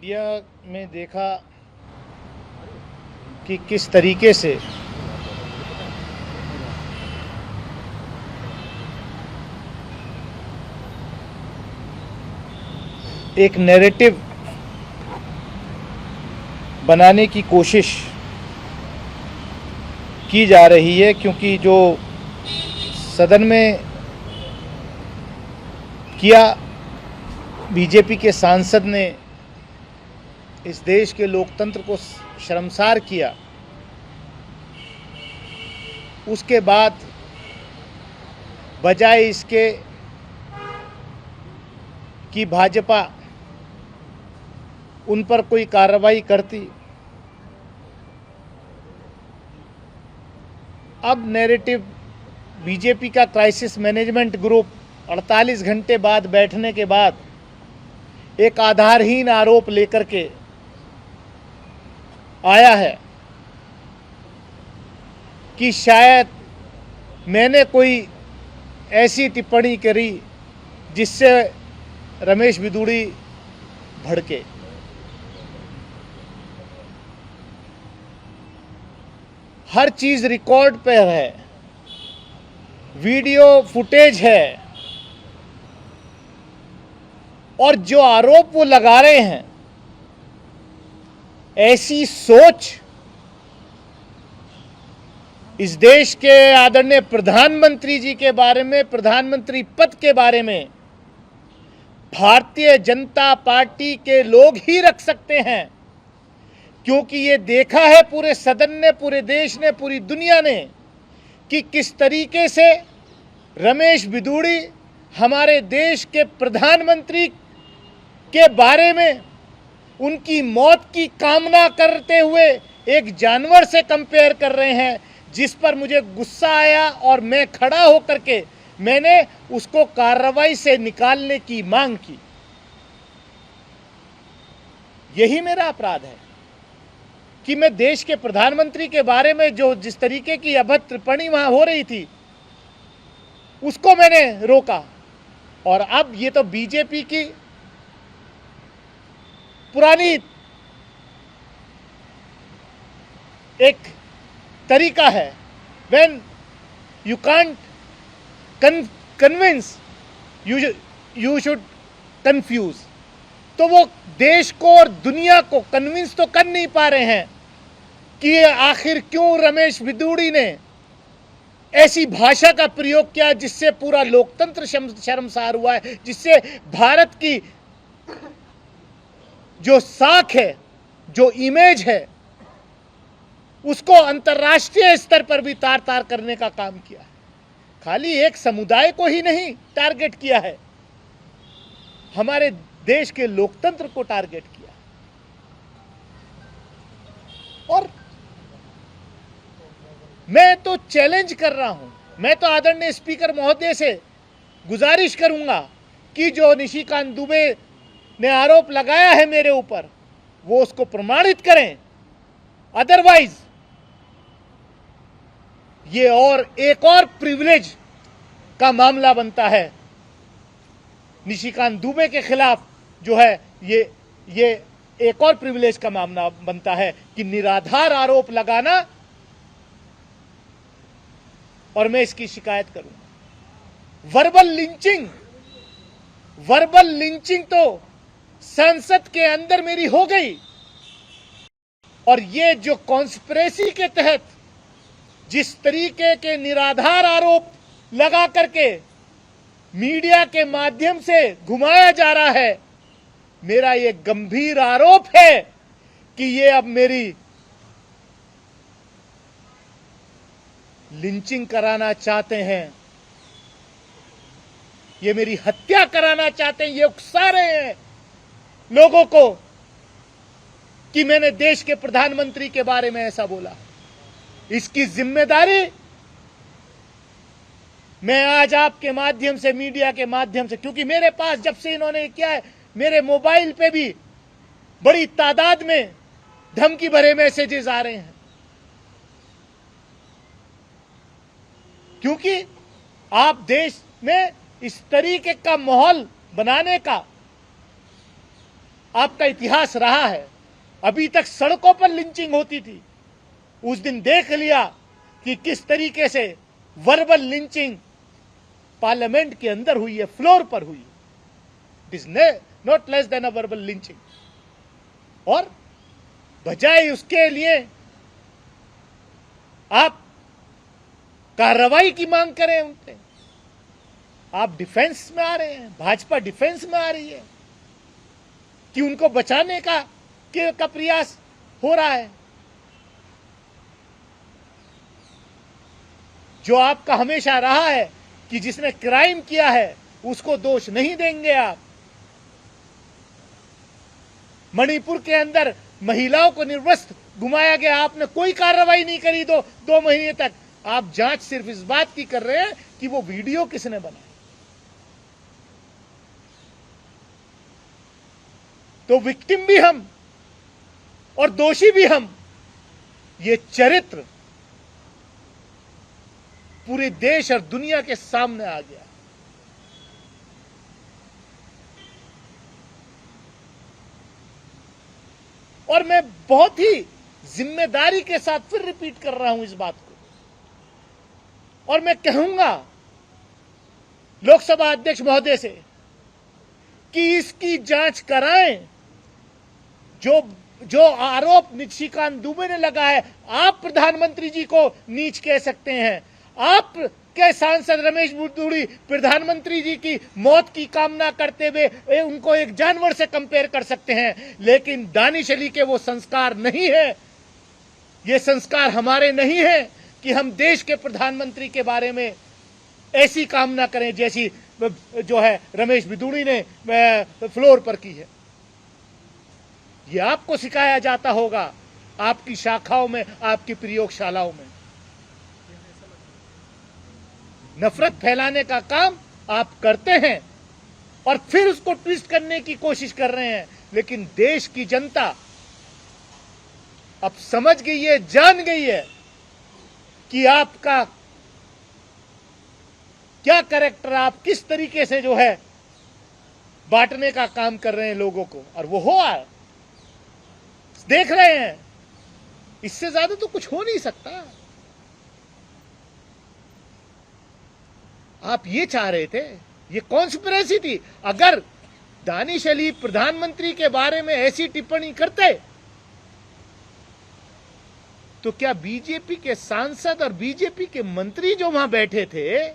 Media में देखा कि किस तरीके से एक नैरेटिव बनाने की कोशिश की जा रही है, क्योंकि जो सदन में किया बीजेपी के सांसद ने इस देश के लोकतंत्र को शर्मसार किया, उसके बाद बजाय इसके कि भाजपा उन पर कोई कार्रवाई करती, अब नैरेटिव बीजेपी का क्राइसिस मैनेजमेंट ग्रुप 48 घंटे बाद बैठने के बाद एक आधारहीन आरोप लेकर के आया है कि शायद मैंने कोई ऐसी टिप्पणी करी जिससे रमेश बिदूड़ी भड़के। हर चीज रिकॉर्ड पे है, वीडियो फुटेज है, और जो आरोप वो लगा रहे हैं, ऐसी सोच इस देश के आदरणीय प्रधानमंत्री जी के बारे में, प्रधानमंत्री पद के बारे में भारतीय जनता पार्टी के लोग ही रख सकते हैं, क्योंकि ये देखा है पूरे सदन ने, पूरे देश ने, पूरी दुनिया ने कि किस तरीके से रमेश बिदूड़ी हमारे देश के प्रधानमंत्री के बारे में उनकी मौत की कामना करते हुए एक जानवर से कंपेयर कर रहे हैं, जिस पर मुझे गुस्सा आया और मैं खड़ा होकर के मैंने उसको कार्रवाई से निकालने की मांग की। यही मेरा अपराध है कि मैं देश के प्रधानमंत्री के बारे में जो जिस तरीके की अभद्र टिप्पणी वहां हो रही थी उसको मैंने रोका। और अब ये तो बीजेपी की पुरानी एक तरीका है, when you can't convince you should confuse. तो वो देश को और दुनिया को कन्विंस तो कर नहीं पा रहे हैं कि आखिर क्यों रमेश बिदूड़ी ने ऐसी भाषा का प्रयोग किया जिससे पूरा लोकतंत्र शर्मसार हुआ है, जिससे भारत की जो साख है, जो इमेज है, उसको अंतर्राष्ट्रीय स्तर पर भी तार तार करने का काम किया है। खाली एक समुदाय को ही नहीं टारगेट किया है, हमारे देश के लोकतंत्र को टारगेट किया। और मैं तो चैलेंज कर रहा हूं, मैं तो आदरणीय स्पीकर महोदय से गुजारिश करूंगा कि जो निशिकांत दुबे ने आरोप लगाया है मेरे ऊपर, वो उसको प्रमाणित करें। अदरवाइज ये और एक और प्रिविलेज का मामला बनता है निशिकांत दुबे के खिलाफ, जो है ये एक और प्रिविलेज का मामला बनता है कि निराधार आरोप लगाना, और मैं इसकी शिकायत करूंगा। वर्बल लिंचिंग तो संसद के अंदर मेरी हो गई, और ये जो कॉन्स्पिरेसी के तहत जिस तरीके के निराधार आरोप लगा करके मीडिया के माध्यम से घुमाया जा रहा है, मेरा ये गंभीर आरोप है कि ये अब मेरी लिंचिंग कराना चाहते हैं, ये मेरी हत्या कराना चाहते हैं, ये उकसा रहे हैं लोगों को कि मैंने देश के प्रधानमंत्री के बारे में ऐसा बोला। इसकी जिम्मेदारी मैं आज आपके माध्यम से, मीडिया के माध्यम से, क्योंकि मेरे पास जब से इन्होंने किया है, मेरे मोबाइल पे भी बड़ी तादाद में धमकी भरे मैसेजेस आ रहे हैं, क्योंकि आप देश में इस तरीके का माहौल बनाने का आपका इतिहास रहा है। अभी तक सड़कों पर लिंचिंग होती थी, उस दिन देख लिया कि किस तरीके से वर्बल लिंचिंग पार्लियामेंट के अंदर हुई है, फ्लोर पर हुई है। It is not less than a verbal lynching. और बजाय उसके लिए आप कार्रवाई की मांग करें उनसे, आप डिफेंस में आ रहे हैं, भाजपा डिफेंस में आ रही है कि उनको बचाने का प्रयास हो रहा है। जो आपका हमेशा रहा है कि जिसने क्राइम किया है उसको दोष नहीं देंगे आप। मणिपुर के अंदर महिलाओं को निर्वस्त्र घुमाया गया, आपने कोई कार्रवाई नहीं करी दो महीने तक। आप जांच सिर्फ इस बात की कर रहे हैं कि वो वीडियो किसने बनाया। तो विक्टिम भी हम और दोषी भी हम। ये चरित्र पूरे देश और दुनिया के सामने आ गया। और मैं बहुत ही जिम्मेदारी के साथ फिर रिपीट कर रहा हूं इस बात को, और मैं कहूंगा लोकसभा अध्यक्ष महोदय से कि इसकी जांच कराएं। जो आरोप निशिकांत दुबे ने लगा है, आप प्रधानमंत्री जी को नीच कह सकते हैं, आप के सांसद रमेश बिदूड़ी प्रधानमंत्री जी की मौत की कामना करते हुए उनको एक जानवर से कंपेयर कर सकते हैं, लेकिन दानिश अली के वो संस्कार नहीं है। ये संस्कार हमारे नहीं है कि हम देश के प्रधानमंत्री के बारे में ऐसी कामना करें जैसी जो है रमेश बिदूड़ी ने फ्लोर पर की है। ये आपको सिखाया जाता होगा आपकी शाखाओं में, आपकी प्रयोगशालाओं में। नफरत फैलाने का काम आप करते हैं और फिर उसको ट्विस्ट करने की कोशिश कर रहे हैं, लेकिन देश की जनता अब समझ गई है, जान गई है कि आपका क्या कैरेक्टर, आप किस तरीके से जो है बांटने का काम कर रहे हैं लोगों को, और वो हो देख रहे हैं। इससे ज्यादा तो कुछ हो नहीं सकता। आप ये चाह रहे थे, ये कॉन्स्पिरेसी थी। अगर दानिश अली प्रधानमंत्री के बारे में ऐसी टिप्पणी करते तो क्या बीजेपी के सांसद और बीजेपी के मंत्री जो वहां बैठे थे,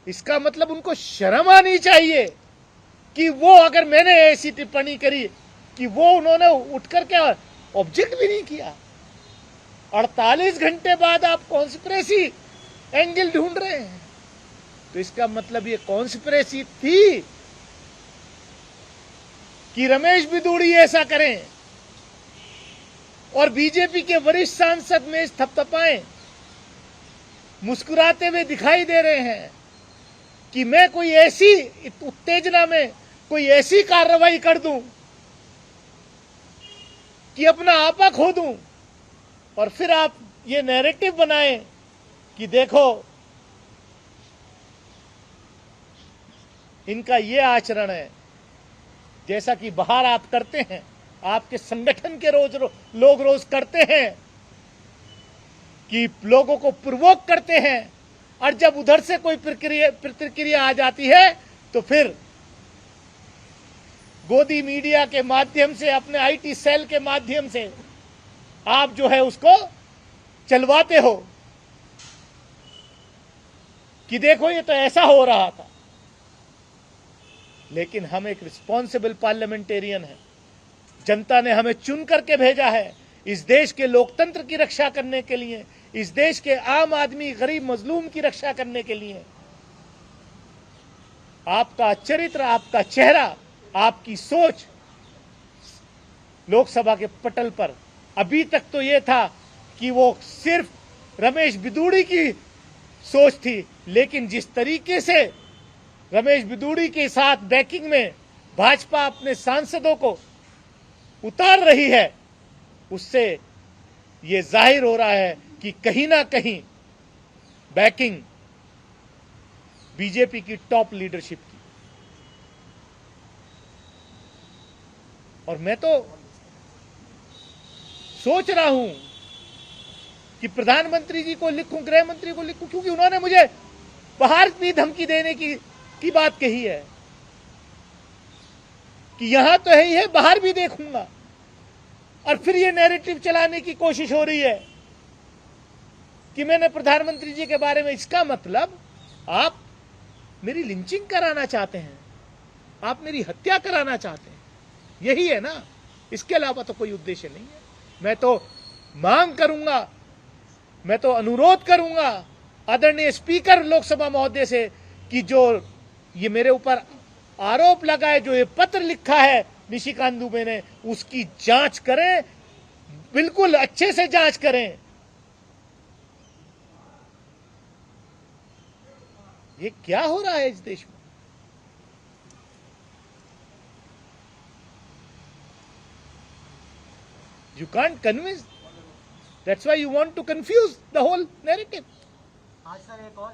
इसका मतलब उनको शर्म आनी चाहिए कि वो, अगर मैंने ऐसी टिप्पणी करी कि वो उन्होंने उठ करके ऑब्जेक्ट भी नहीं किया। 48 घंटे बाद आप कॉन्स्पिरेसी एंगल ढूंढ रहे हैं, तो इसका मतलब ये कॉन्स्पिरेसी थी कि रमेश बिदूड़ी ऐसा करें और बीजेपी के वरिष्ठ सांसद में थपथपाएं, मुस्कुराते हुए दिखाई दे रहे हैं कि मैं कोई ऐसी उत्तेजना में कोई ऐसी कार्रवाई कर दूं कि अपना आपा खो दूं, और फिर आप ये नैरेटिव बनाएं कि देखो इनका ये आचरण है। जैसा कि बाहर आप करते हैं, आपके संगठन के लोग रोज करते हैं कि लोगों को प्रोवोक करते हैं, और जब उधर से कोई प्रतिक्रिया आ जाती है तो फिर गोदी मीडिया के माध्यम से, अपने आईटी सेल के माध्यम से आप जो है उसको चलवाते हो कि देखो ये तो ऐसा हो रहा था। लेकिन हम एक रिस्पॉन्सिबल पार्लियामेंटेरियन हैं, जनता ने हमें चुन करके भेजा है इस देश के लोकतंत्र की रक्षा करने के लिए, इस देश के आम आदमी, गरीब मजलूम की रक्षा करने के लिए। आपका चरित्र, आपका चेहरा, आपकी सोच लोकसभा के पटल पर अभी तक तो यह था कि वो सिर्फ रमेश बिदूड़ी की सोच थी, लेकिन जिस तरीके से रमेश बिदूड़ी के साथ बैकिंग में भाजपा अपने सांसदों को उतार रही है, उससे यह जाहिर हो रहा है कि कहीं ना कहीं बैकिंग बीजेपी की टॉप लीडरशिप की। और मैं तो सोच रहा हूं कि प्रधानमंत्री जी को लिखूं, गृह मंत्री को लिखूं, क्योंकि उन्होंने मुझे बाहर भी धमकी देने की बात कही है कि यहां तो है ही है, बाहर भी देखूंगा। और फिर ये नैरेटिव चलाने की कोशिश हो रही है कि मैंने प्रधानमंत्री जी के बारे में, इसका मतलब आप मेरी लिंचिंग कराना चाहते हैं, आप मेरी हत्या कराना चाहते हैं, यही है ना। इसके अलावा तो कोई उद्देश्य नहीं है। मैं तो मांग करूंगा, मैं तो अनुरोध करूंगा आदरणीय स्पीकर लोकसभा महोदय से कि जो ये मेरे ऊपर आरोप लगा है, जो ये पत्र लिखा है निशिकांत दुबे ने, उसकी जांच करें, बिल्कुल अच्छे से जांच करें। ये क्या हो रहा है इस देश में? You can't convince. That's why you want to confuse the whole narrative. आज सर एक और